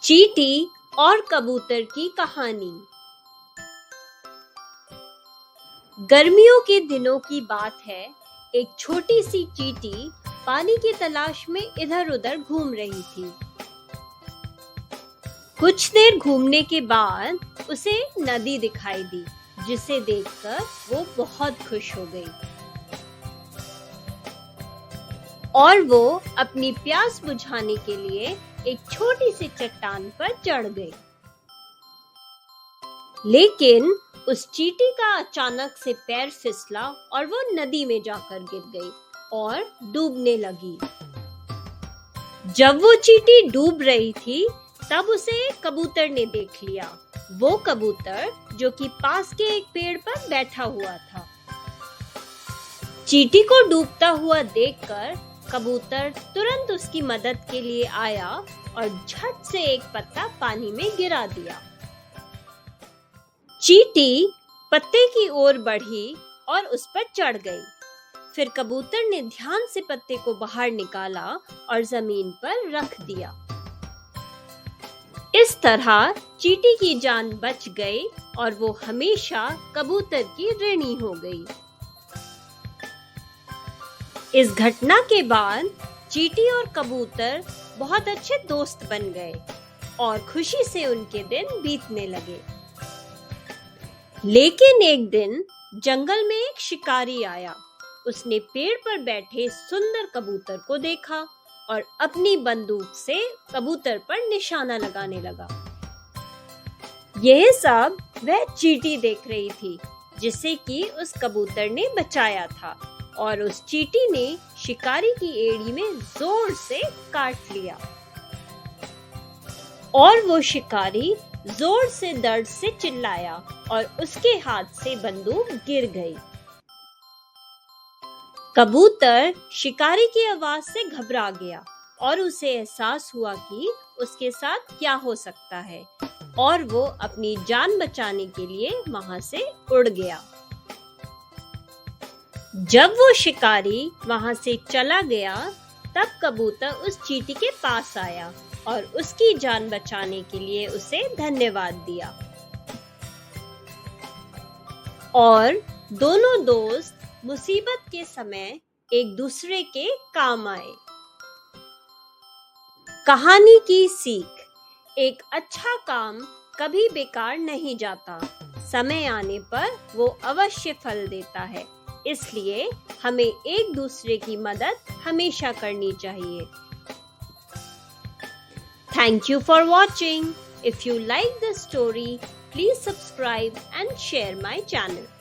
चींटी और कबूतर की कहानी। गर्मियों के दिनों की बात है। एक छोटी सी चींटी पानी की तलाश में इधर-उधर घूम रही थी। कुछ देर घूमने के बाद उसे नदी दिखाई दी, जिसे देखकर वो बहुत खुश हो गई और वो अपनी प्यास बुझाने के लिए एक छोटी सी चट्टान पर चढ़ गई। लेकिन उस चींटी का अचानक से पैर फिसला और वो नदी में जाकर गिर गई और डूबने लगी। जब वो चींटी डूब रही थी, तब उसे एक कबूतर ने देख लिया। वो कबूतर जो कि पास के एक पेड़ पर बैठा हुआ था। चींटी को डूबता हुआ देखकर कबूतर तुरंत उसकी मदद के लिए आया और झट से एक पत्ता पानी में गिरा दिया। चींटी पत्ते की ओर बढ़ी और उस पर चढ़ गई। फिर कबूतर ने ध्यान से पत्ते को बाहर निकाला और जमीन पर रख दिया। इस तरह चींटी की जान बच गई और वो हमेशा कबूतर की ऋणी हो गई। इस घटना के बाद चींटी और कबूतर बहुत अच्छे दोस्त बन गए और खुशी से उनके दिन बीतने लगे। लेकिन एक दिन जंगल में एक शिकारी आया। उसने पेड़ पर बैठे सुंदर कबूतर को देखा और अपनी बंदूक से कबूतर पर निशाना लगाने लगा। यह सब वह चींटी देख रही थी, जिसे कि उस कबूतर ने बचाया था, और उस चींटी ने शिकारी की एड़ी में जोर से काट लिया और वो शिकारी जोर से दर्द से चिल्लाया और उसके हाथ से बंदूक गिर गई। कबूतर शिकारी की आवाज से घबरा गया और उसे एहसास हुआ कि उसके साथ क्या हो सकता है, और वो अपनी जान बचाने के लिए वहां से उड़ गया। जब वो शिकारी वहां से चला गया, तब कबूतर उस चींटी के पास आया और उसकी जान बचाने के लिए उसे धन्यवाद दिया। और दोनों दोस्त मुसीबत के समय एक दूसरे के काम आए। कहानी की सीख: एक अच्छा काम कभी बेकार नहीं जाता। समय आने पर वो अवश्य फल देता है। इसलिए हमें एक दूसरे की मदद हमेशा करनी चाहिए। Thank you for watching. If you like this story, please subscribe and share my channel.